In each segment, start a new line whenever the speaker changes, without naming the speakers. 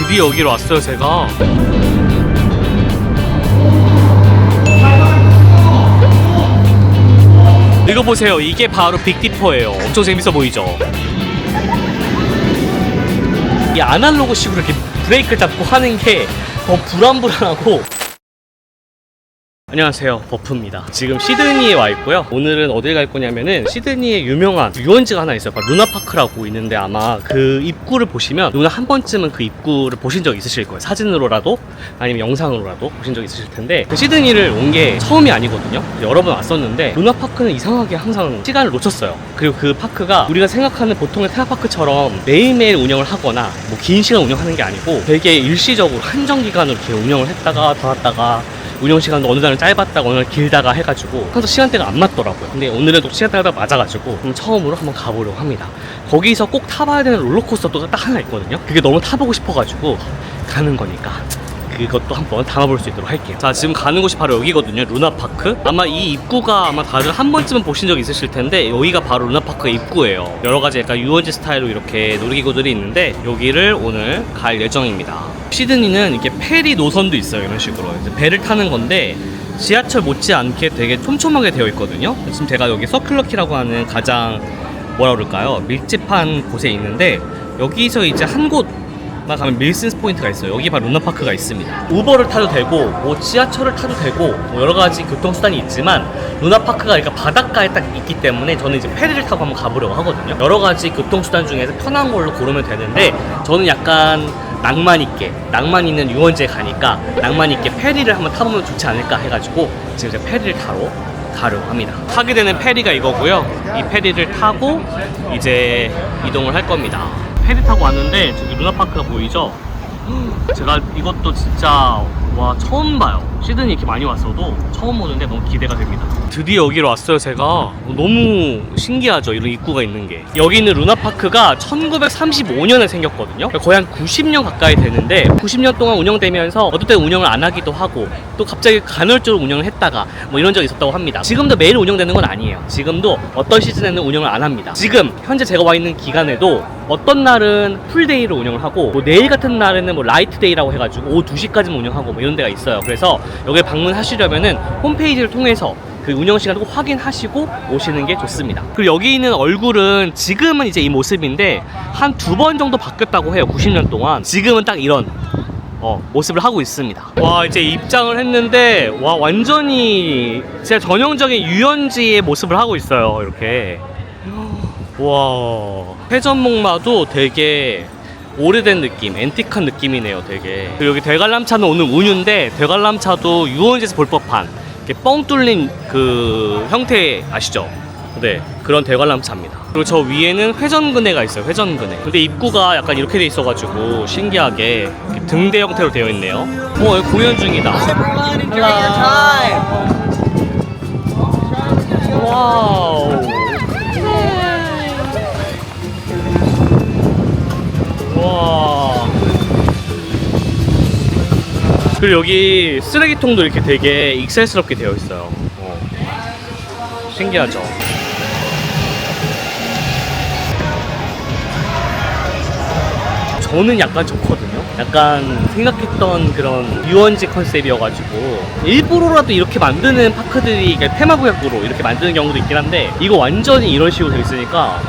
드디어 여기로 왔어요 제가. 이거 보세요. 이게 바로 빅디퍼예요. 엄청 재밌어 보이죠? 이 아날로그식으로 이렇게 브레이크를 잡고 하는 게 더 불안불안하고. 안녕하세요, 버프입니다. 지금 시드니에 와 있고요. 오늘은 어딜 갈 거냐면은 시드니에 유명한 유원지가 하나 있어요. 바로 루나파크라고 있는데 아마 그 입구를 보시면 누나 한 번쯤은 그 입구를 보신 적 있으실 거예요. 사진으로라도 아니면 영상으로라도 보신 적 있으실 텐데, 그 시드니를 온 게 처음이 아니거든요. 여러 번 왔었는데 루나파크는 이상하게 항상 시간을 놓쳤어요. 그리고 그 파크가 우리가 생각하는 보통의 테마파크처럼 매일매일 운영을 하거나 뭐 긴 시간 운영하는 게 아니고 되게 일시적으로 한정 기간으로 이렇게 운영을 했다가 닫았다가, 운영시간도 어느 날은 짧았다가 어느 날 길다가 해가지고 항상 시간대가 안 맞더라고요. 근데 오늘은 또 시간대가 맞아가지고 처음으로 한번 가보려고 합니다. 거기서 꼭 타봐야 되는 롤러코스터가 딱 하나 있거든요. 그게 너무 타보고 싶어가지고 가는 거니까 그것도 한번 담아볼 수 있도록 할게요. 자, 지금 가는 곳이 바로 여기거든요. 루나파크. 아마 이 입구가 아마 다들 한 번쯤은 보신 적 있으실 텐데, 여기가 바로 루나파크 입구예요. 여러 가지 약간 유원지 스타일로 이렇게 놀이기구들이 있는데 여기를 오늘 갈 예정입니다. 시드니는 이렇게 페리 노선도 있어요. 이런 식으로 이제 배를 타는 건데 지하철 못지않게 되게 촘촘하게 되어 있거든요. 지금 제가 여기 서큘러키라고 하는 가장 뭐라 그럴까요? 밀집한 곳에 있는데, 여기서 이제 한 곳 가면 밀슨스 포인트가 있어요. 여기 바로 루나파크가 있습니다. 우버를 타도 되고 뭐 지하철을 타도 되고 뭐 여러 가지 교통수단이 있지만, 루나파크가 그러니까 바닷가에 딱 있기 때문에 저는 이제 페리를 타고 한번 가보려고 하거든요. 여러 가지 교통수단 중에서 편한 걸로 고르면 되는데, 저는 약간 낭만 있는 유원지에 가니까 낭만 있게 페리를 한번 타보면 좋지 않을까 해가지고 지금 이제 페리를 타러 가려고 합니다. 타게 되는 페리가 이거고요. 이 페리를 타고 이제 이동을 할 겁니다. 페리 타고 왔는데 저기 루나파크가 보이죠? 제가 이것도 진짜 와 처음 봐요. 시드니 이렇게 많이 왔어도 처음 오는데 너무 기대가 됩니다. 드디어 여기로 왔어요 제가. 너무 신기하죠, 이런 입구가 있는 게. 여기 있는 루나파크가 1935년에 생겼거든요. 거의 한 90년 가까이 되는데, 90년 동안 운영되면서 어떨 때 운영을 안 하기도 하고 또 갑자기 간헐적으로 운영을 했다가 뭐 이런 적이 있었다고 합니다. 지금도 매일 운영되는 건 아니에요. 지금도 어떤 시즌에는 운영을 안 합니다. 지금 현재 제가 와 있는 기간에도 어떤 날은 풀데이로 운영을 하고, 뭐 내일 같은 날에는 뭐 라이트데이라고 해가지고 오후 2시까지만 운영하고 뭐 이런 데가 있어요. 그래서 여기 방문하시려면은 홈페이지를 통해서 그 운영 시간을 꼭 확인하시고 오시는 게 좋습니다. 그리고 여기 있는 얼굴은 지금은 이제 이 모습인데 한 2번 정도 바뀌었다고 해요. 90년 동안. 지금은 딱 이런 모습을 하고 있습니다. 와, 이제 입장을 했는데 와, 완전히 진짜 전형적인 유원지의 모습을 하고 있어요. 이렇게. 와, 회전목마도 되게 오래된 느낌, 앤틱한 느낌이네요 되게. 그리고 여기 대관람차는 오늘 운유인데, 대관람차도 유원지에서 볼 법한 이렇게 뻥 뚫린 그 형태 아시죠? 네, 그런 대관람차입니다. 그리고 저 위에는 회전근해가 있어요. 회전근해. 근데 입구가 약간 이렇게 돼 있어가지고 신기하게 이렇게 등대 형태로 되어 있네요. 여기 공연 중이다. 와우. 와. 그리고 여기 쓰레기통도 이렇게 되게 익살스럽게 되어 있어요. 신기하죠? 저는 약간 좋거든요. 약간 생각했던 그런 유원지 컨셉이어가지고 일부러라도 이렇게 만드는 파크들이 테마구역으로 이렇게 만드는 경우도 있긴 한데, 이거 완전히 이런 식으로 되어 있으니까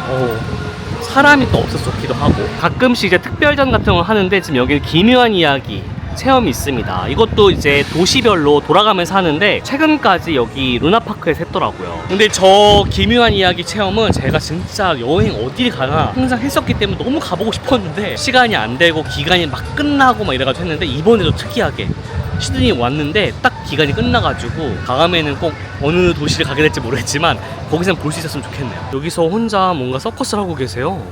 사람이 또 없어서 좋기도 하고. 가끔씩 이제 특별전 같은 걸 하는데, 지금 여기는 기묘한 이야기 체험이 있습니다. 이것도 이제 도시별로 돌아가면서 하는데 최근까지 여기 루나파크에서 했더라고요. 근데 저 기묘한 이야기 체험은 제가 진짜 여행 어딜 가나 항상 했었기 때문에 너무 가보고 싶었는데 시간이 안 되고 기간이 막 끝나고 막 이래가지고 했는데, 이번에도 특이하게 시드니 왔는데 딱 기간이 끝나가지고 다음에는 꼭 어느 도시를 가게 될지 모르겠지만 거기서 볼 수 있었으면 좋겠네요. 여기서 혼자 뭔가 서커스를 하고 계세요.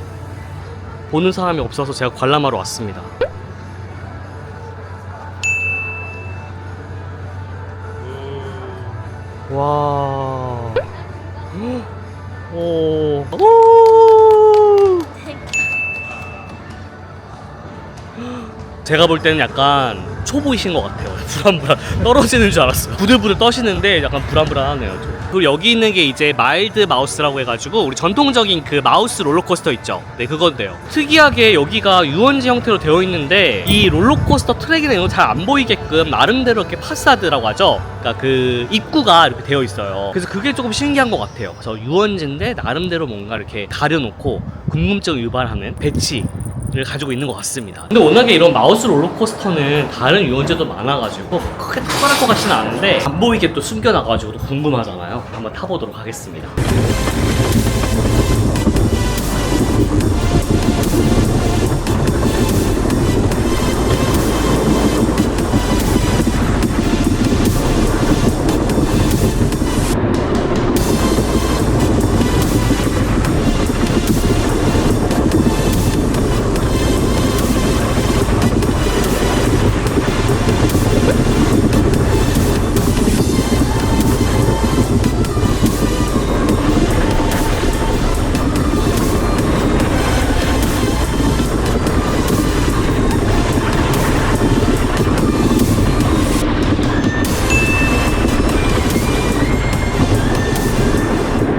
보는 사람이 없어서 제가 관람하러 왔습니다. 와. 오. 제가 볼 때는 약간 초보이신 것 같아요. 불안불안 떨어지는 줄 알았어요. 부들부들 떠시는데 약간 불안불안하네요 좀. 그리고 여기 있는 게 이제 마일드 마우스라고 해가지고 우리 전통적인 그 마우스 롤러코스터 있죠. 네, 그건데요. 특이하게 여기가 유원지 형태로 되어 있는데 이 롤러코스터 트랙이나 이런 거 잘 안 보이게끔 나름대로 이렇게 파사드라고 하죠. 그러니까 그 입구가 이렇게 되어 있어요. 그래서 그게 조금 신기한 것 같아요. 그래서 유원지인데 나름대로 뭔가 이렇게 가려놓고 궁금증을 유발하는 배치를 가지고 있는 것 같습니다. 근데 워낙에 이런 마우스 롤러코스터는 다른 유원지도 많아가지고 크게 특별할 것 같지는 않은데 안 보이게 또 숨겨놔가지고 또 궁금하잖아요. 한번 타보도록 하겠습니다.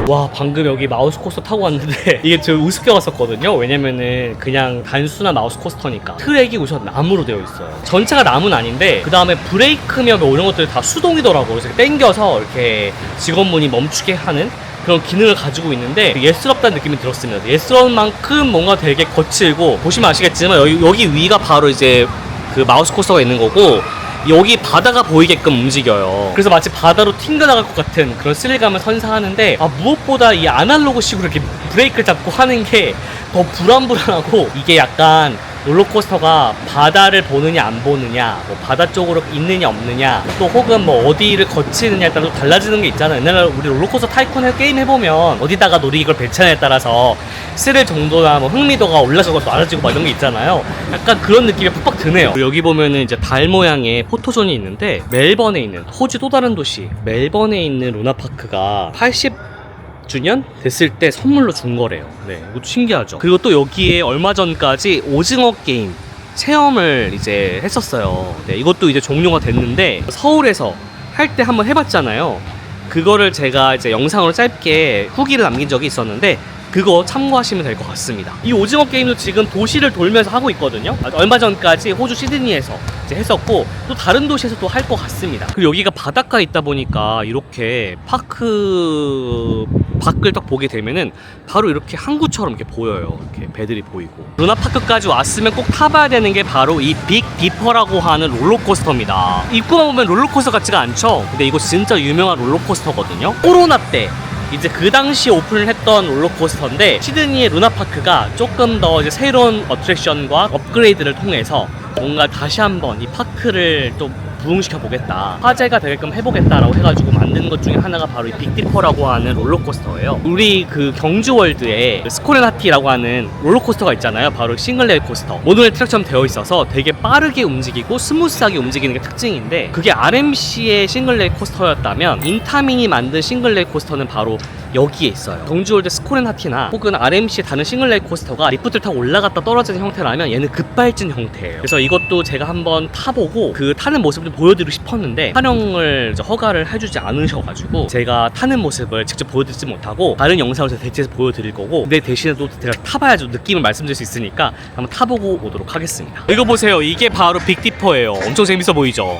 와, 방금 여기 마우스 코스터 타고 왔는데 이게 저 우습게 왔었거든요. 왜냐면은 그냥 단순한 마우스 코스터니까 트랙이 우선 나무로 되어 있어요. 전체가 나무는 아닌데 그 다음에 브레이크며 뭐 이런 것들이 다 수동이더라고요. 그래서 당겨서 이렇게 직원분이 멈추게 하는 그런 기능을 가지고 있는데 예스럽다는 느낌이 들었습니다. 예스러운 만큼 뭔가 되게 거칠고, 보시면 아시겠지만 여기 위가 바로 이제 그 마우스 코스터가 있는 거고 여기 바다가 보이게끔 움직여요. 그래서 마치 바다로 튕겨나갈 것 같은 그런 스릴감을 선사하는데, 무엇보다 이 아날로그식으로 이렇게 브레이크를 잡고 하는 게 더 불안불안하고, 이게 약간 롤러코스터가 바다를 보느냐 안 보느냐, 뭐 바다 쪽으로 있느냐 없느냐, 또 혹은 뭐 어디를 거치느냐에 따라 달라지는 게 있잖아요. 옛날에 우리 롤러코스터 타이쿤 게임 해보면 어디다가 놀이기구를 배치하느냐에 따라서 스릴 정도나 뭐 흥미도가 올라가고 낮아지고 막 이런 게 있잖아요. 약간 그런 느낌이 팍팍 드네요. 여기 보면은 이제 달 모양의 포토존이 있는데, 멜번에 있는, 호주 또 다른 도시 멜번에 있는 루나파크가 80주년 됐을 때 선물로 준 거래요. 네, 이것도 신기하죠. 그리고 또 여기에 얼마 전까지 오징어 게임 체험을 이제 했었어요. 네, 이것도 이제 종료가 됐는데 서울에서 할 때 한번 해봤잖아요. 그거를 제가 이제 영상으로 짧게 후기를 남긴 적이 있었는데 그거 참고하시면 될 것 같습니다. 이 오징어 게임도 지금 도시를 돌면서 하고 있거든요. 얼마 전까지 호주 시드니에서 이제 했었고, 또 다른 도시에서 또 할 것 같습니다. 그리고 여기가 바닷가에 있다 보니까 이렇게 파크 밖을 딱 보게 되면은 바로 이렇게 항구처럼 이렇게 보여요. 이렇게 배들이 보이고. 루나파크까지 왔으면 꼭 타봐야 되는 게 바로 이 빅 디퍼라고 하는 롤러코스터입니다. 입구만 보면 롤러코스터 같지가 않죠? 근데 이거 진짜 유명한 롤러코스터거든요. 코로나 때 이제 그 당시 오픈을 했던 롤러코스터인데, 시드니의 루나파크가 조금 더 이제 새로운 어트랙션과 업그레이드를 통해서 뭔가 다시 한번 이 파크를 좀 부흥시켜 보겠다, 화제가 되게끔 해보겠다라고 해가지고 만든 것 중에 하나가 바로 이 빅디퍼라고 하는 롤러코스터예요. 우리 그 경주월드에 스코렌하티라고 하는 롤러코스터가 있잖아요. 바로 싱글레일 코스터, 모노레일 트랙처럼 되어 있어서 되게 빠르게 움직이고 스무스하게 움직이는 게 특징인데, 그게 RMC의 싱글레일 코스터였다면 인타민이 만든 싱글레일 코스터는 바로 여기에 있어요. 경주월드 스코렌하티나 혹은 RMC의 다른 싱글레일 코스터가 리프트를 타고 올라갔다 떨어지는 형태라면 얘는 급발진 형태예요. 그래서 이것도 제가 한번 타보고 그 타는 모습을 좀 보여드리고 싶었는데 촬영을 허가를 해주지 않으셔가지고 제가 타는 모습을 직접 보여드리지 못하고 다른 영상을 대체해서 보여드릴 거고, 근데 대신에 또 제가 타봐야지 느낌을 말씀드릴 수 있으니까 한번 타보고 오도록 하겠습니다. 이거 보세요. 이게 바로 빅디퍼예요. 엄청 재밌어 보이죠?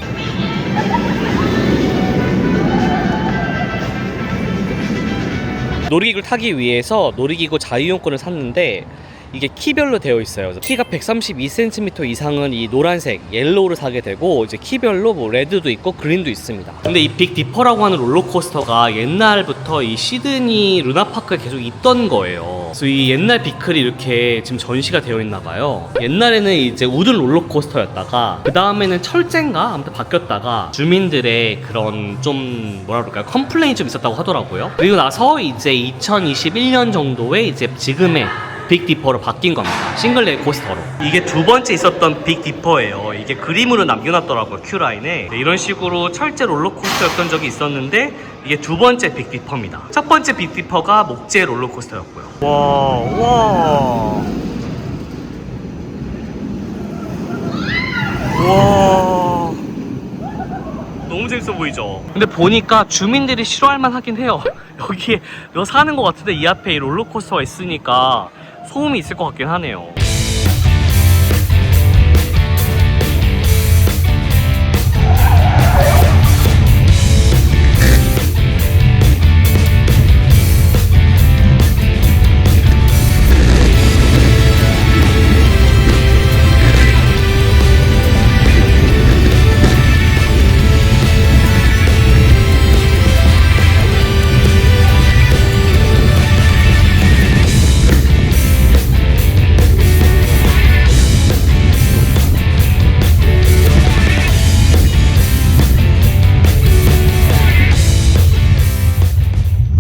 놀이기구를 타기 위해서 놀이기구 자유이용권을 샀는데 이게 키별로 되어 있어요. 그래서 키가 132cm 이상은 이 노란색, 옐로우를 사게 되고, 이제 키별로 뭐 레드도 있고 그린도 있습니다. 근데 이 빅 디퍼라고 하는 롤러코스터가 옛날부터 이 시드니 루나파크에 계속 있던 거예요. 그래서 이 옛날 비클이 이렇게 지금 전시가 되어 있나 봐요. 옛날에는 이제 우드 롤러코스터였다가 그 다음에는 철제인가 아무튼 바뀌었다가 주민들의 그런 좀 뭐라 그럴까요, 컴플레인이 좀 있었다고 하더라고요. 그리고 나서 이제 2021년 정도에 이제 지금의 빅 디퍼로 바뀐 겁니다. 싱글레일 코스터로. 이게 두 번째 있었던 빅 디퍼예요. 이게 그림으로 남겨놨더라고요, 큐라인에. 네, 이런 식으로 철제 롤러코스터였던 적이 있었는데 이게 두 번째 빅 디퍼입니다. 첫 번째 빅 디퍼가 목재 롤러코스터였고요. 와. 재밌어 보이죠? 근데 보니까 주민들이 싫어할 만하긴 해요. 여기에 이거 사는 것 같은데 이 앞에 이 롤러코스터가 있으니까 소음이 있을 것 같긴 하네요.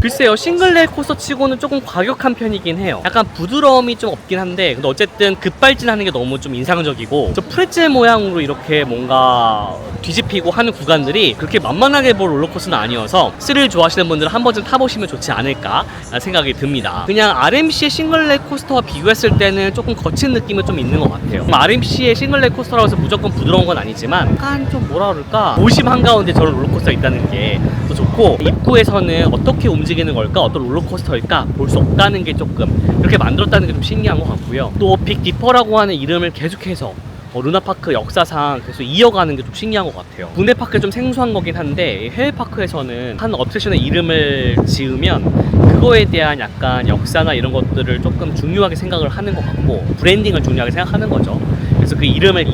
글쎄요, 싱글레일 코스터 치고는 조금 과격한 편이긴 해요. 약간 부드러움이 좀 없긴 한데, 근데 어쨌든 급발진하는 게 너무 좀 인상적이고, 저 프레첼 모양으로 이렇게 뭔가 뒤집히고 하는 구간들이 그렇게 만만하게 볼 롤러코스터는 아니어서 스릴 좋아하시는 분들은 한 번쯤 타보시면 좋지 않을까 생각이 듭니다. 그냥 RMC의 싱글레일 코스터와 비교했을 때는 조금 거친 느낌은 좀 있는 것 같아요. RMC의 싱글레일 코스터라고 해서 무조건 부드러운 건 아니지만 약간 좀 뭐라 그럴까, 도심 한가운데 저런 롤러코스터가 있다는 게 더 좋고, 입구에서는 어떻게 움직이는 걸까, 어떤 롤러코스터일까 볼 수 없다는 게 조금 이렇게 만들었다는 게 좀 신기한 것 같고요. 또 빅디퍼라고 하는 이름을 계속해서 루나파크 역사상 계속 이어가는 게 좀 신기한 것 같아요. 국내 파크에 좀 생소한 거긴 한데, 해외 파크에서는 한 어트랙션의 이름을 지으면 그거에 대한 약간 역사나 이런 것들을 조금 중요하게 생각을 하는 것 같고, 브랜딩을 중요하게 생각하는 거죠. 그래서 그 이름을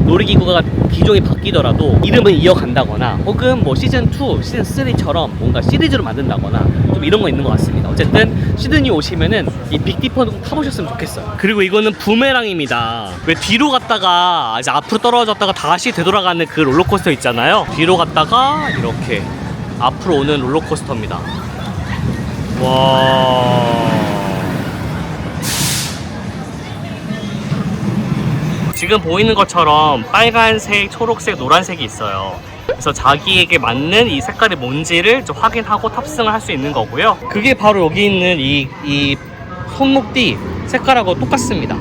놀이기구가 기종이 바뀌더라도 이름을 이어간다거나, 혹은 뭐 시즌2, 시즌3처럼 뭔가 시리즈로 만든다거나 좀 이런 거 있는 것 같습니다. 어쨌든 시드니 오시면은 이 빅디퍼도 꼭 타보셨으면 좋겠어요. 그리고 이거는 부메랑입니다. 왜 뒤로 갔다가 이제 앞으로 떨어졌다가 다시 되돌아가는 그 롤러코스터 있잖아요. 뒤로 갔다가 이렇게 앞으로 오는 롤러코스터입니다. 와, 지금 보이는 것처럼 빨간색, 초록색, 노란색이 있어요. 그래서 자기에게 맞는 이 색깔이 뭔지를 좀 확인하고 탑승을 할 수 있는 거고요. 그게 바로 여기 있는 이 손목띠 색깔하고 똑같습니다.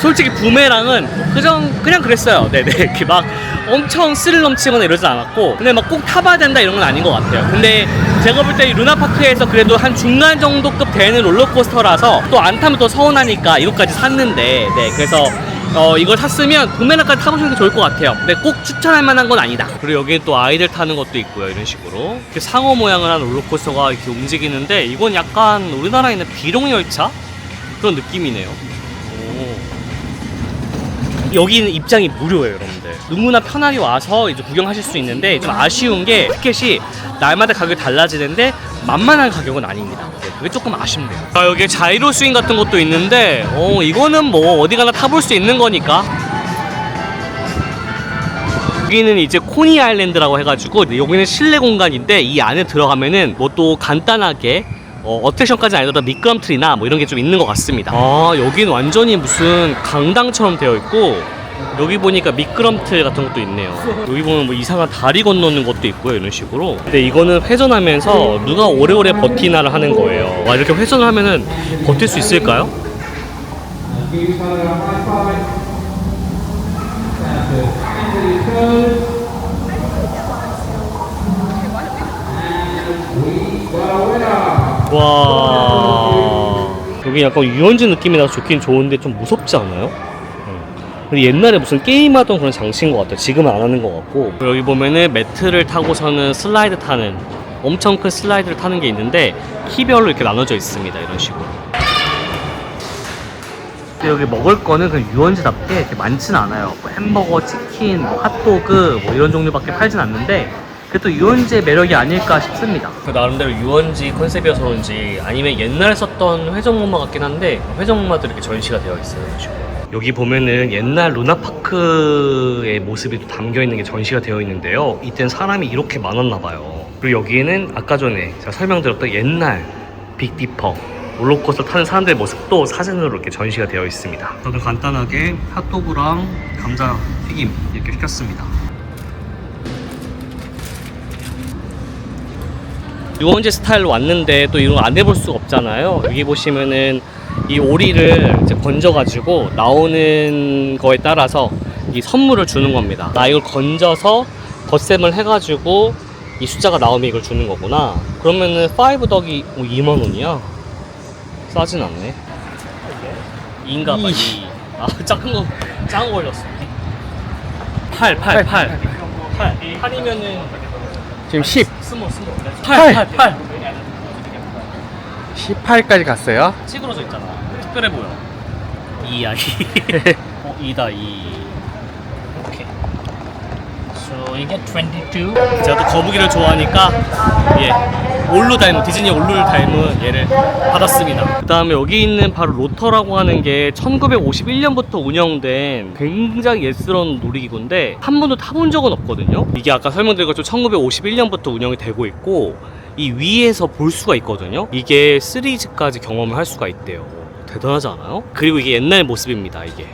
솔직히 부메랑은 그냥 그랬어요. 네네. 막 엄청 스릴 넘치거나 이러진 않았고, 근데 막 꼭 타봐야 된다 이런 건 아닌 것 같아요. 근데 제가 볼 때 루나파크에서 그래도 한 중간 정도급 되는 롤러코스터라서 또 안 타면 또 서운하니까 이것까지 샀는데, 네, 그래서 이걸 샀으면 부메랑까지 타보시는 게 좋을 것 같아요. 근데 꼭 추천할 만한 건 아니다. 그리고 여기는 또 아이들 타는 것도 있고요. 이런 식으로 이렇게 상어 모양을 한 롤러코스터가 이렇게 움직이는데, 이건 약간 우리나라에 있는 비룡열차 그런 느낌이네요. 여기는 입장이 무료예요, 여러분들. 누구나 편하게 와서 이제 구경하실 수 있는데, 좀 아쉬운 게 티켓이 날마다 가격이 달라지는데 만만한 가격은 아닙니다. 네, 그게 조금 아쉽네요. 여기 자이로 스윙 같은 것도 있는데, 이거는 뭐 어디 가나 타볼 수 있는 거니까. 여기는 이제 코니 아일랜드라고 해가지고, 여기는 실내 공간인데 이 안에 들어가면은 뭐 또 간단하게 어트랙션까지는 아니더라도 미끄럼틀이나 뭐 이런 게 좀 있는 것 같습니다. 여긴 완전히 무슨 강당처럼 되어 있고, 여기 보니까 미끄럼틀 같은 것도 있네요. 여기 보면 뭐 이상한 다리 건너는 것도 있고요, 이런 식으로. 근데 이거는 회전하면서 누가 오래오래 버티나를 하는 거예요. 와, 이렇게 회전을 하면은 버틸 수 있을까요? 와, 여기 약간 유원지 느낌이 나서 좋긴 좋은데 좀 무섭지 않아요? 근데 옛날에 무슨 게임하던 그런 장치인 것 같아요. 지금은 안 하는 것 같고. 여기 보면은 매트를 타고서는 슬라이드 타는 엄청 큰 슬라이드를 타는 게 있는데 키별로 이렇게 나눠져 있습니다. 이런 식으로. 여기 먹을 거는 그냥 유원지답게 이렇게 많지는 않아요. 뭐 햄버거, 치킨, 뭐 핫도그 뭐 이런 종류밖에 팔진 않는데 그게 또 유원지의 매력이 아닐까 싶습니다. 그 나름대로 유원지 컨셉이어서 그런지 아니면 옛날에 썼던 회전목마 같긴 한데 회전목마도 이렇게 전시가 되어 있어요. 여기 보면은 옛날 루나파크의 모습이 또 담겨있는 게 전시가 되어 있는데요. 이때는 사람이 이렇게 많았나 봐요. 그리고 여기에는 아까 전에 제가 설명드렸던 옛날 빅디퍼 롤러코스터 타는 사람들의 모습도 사진으로 이렇게 전시가 되어 있습니다. 저도 간단하게 핫도그랑 감자 튀김 이렇게 시켰습니다. 유원지 스타일로 왔는데 또 이런 거 안 해볼 수가 없잖아요. 여기 보시면은 이 오리를 이제 건져가지고 나오는 거에 따라서 이 선물을 주는 겁니다. 나 이걸 건져서 덧셈을 해가지고 이 숫자가 나오면 이걸 주는 거구나. 그러면은 5 더하기 2만원이야. 싸진 않네. 2인가 봐. 2. 아, 작은 거 걸렸어. 8. 8이면은
지금 10.
스몰.
8.
8.
18까지 갔어요.
찌그러져 있잖아. 특별해 보여. 2야, 2. 2다, 2. 오케이. So you get 22. 제가 또 거북이를 좋아하니까 올루 닮은 디즈니 올루를 닮은 얘를 받았습니다. 그 다음에 여기 있는 바로 로터라고 하는 게 1951년부터 운영된 굉장히 옛스러운 놀이기구인데 한 번도 타본 적은 없거든요. 이게 아까 설명드린 것처럼 1951년부터 운영이 되고 있고 이 위에서 볼 수가 있거든요. 이게 3G까지 경험을 할 수가 있대요. 대단하지 않아요? 그리고 이게 옛날 모습입니다. 이게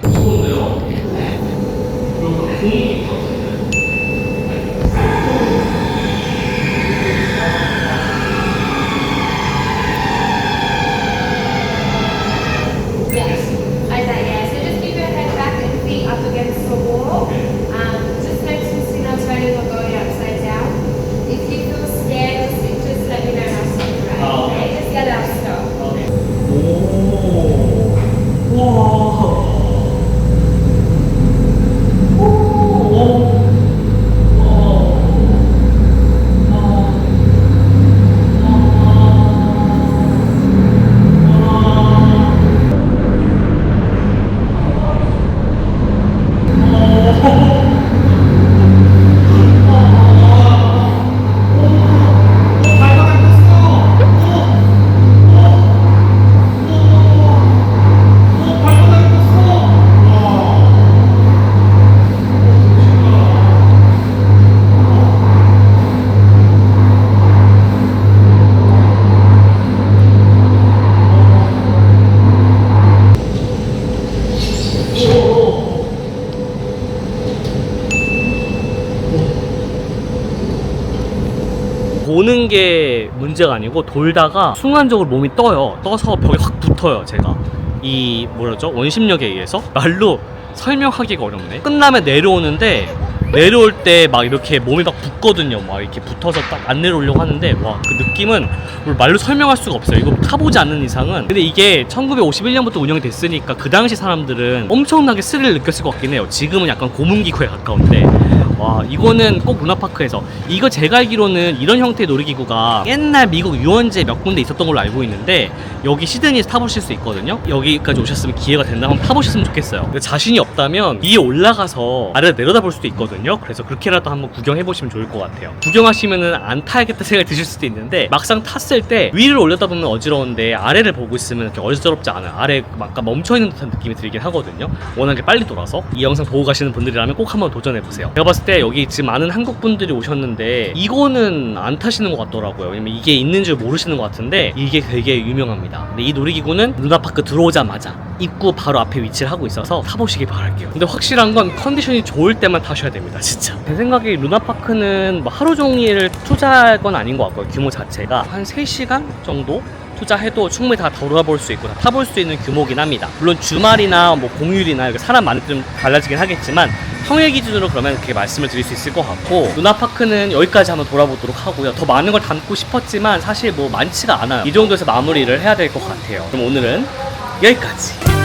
도는 게 문제가 아니고 돌다가 순간적으로 몸이 떠서 벽에 확 붙어요. 제가 이 원심력에 의해서 말로 설명하기가 어렵네. 끝나면 내려오는데 내려올 때 막 이렇게 몸이 막 붙거든요. 막 이렇게 붙어서 딱 안 내려오려고 하는데 와, 그 느낌은 말로 설명할 수가 없어요. 이거 타보지 않는 이상은. 근데 이게 1951년부터 운영이 됐으니까 그 당시 사람들은 엄청나게 스릴을 느꼈을 것 같긴 해요. 지금은 약간 고문기구에 가까운데 와, 이거는 꼭 루나파크에서, 이거 제가 알기로는 이런 형태의 놀이기구가 옛날 미국 유원지에 몇 군데 있었던 걸로 알고 있는데 여기 시드니에서 타보실 수 있거든요. 여기까지 오셨으면 기회가 된다면 타보셨으면 좋겠어요. 근데 자신이 없다면 위에 올라가서 아래를 내려다볼 수도 있거든요. 그래서 그렇게라도 한번 구경해보시면 좋을 것 같아요. 구경하시면은 안 타야겠다 생각이 드실 수도 있는데 막상 탔을 때 위를 올려다보면 어지러운데 아래를 보고 있으면 이렇게 어지럽지 않아요. 아래 약간 멈춰있는 듯한 느낌이 들긴 하거든요. 워낙에 빨리 돌아서. 이 영상 보고 가시는 분들이라면 꼭 한번 도전해보세요. 제가 봤을 때 여기 지금 많은 한국 분들이 오셨는데 이거는 안 타시는 것 같더라고요. 왜냐면 이게 있는 줄 모르시는 것 같은데 이게 되게 유명합니다. 근데 이 놀이기구는 루나파크 들어오자마자 입구 바로 앞에 위치를 하고 있어서 타보시길 바랄게요. 근데 확실한 건 컨디션이 좋을 때만 타셔야 됩니다. 진짜 제 생각에 루나파크는 뭐 하루 종일 투자할 건 아닌 것 같고요. 규모 자체가 한 3시간 정도 투자해도 충분히 다 돌아볼 수 있고 다 타볼 수 있는 규모긴 합니다. 물론 주말이나 뭐 공휴일이나 이렇게 사람 많을 때 좀 달라지긴 하겠지만 평일 기준으로 그러면 그렇게 말씀을 드릴 수 있을 것 같고, 루나파크는 여기까지 한번 돌아보도록 하고요. 더 많은 걸 담고 싶었지만 사실 뭐 많지가 않아요. 이 정도에서 마무리를 해야 될 것 같아요. 그럼 오늘은 여기까지.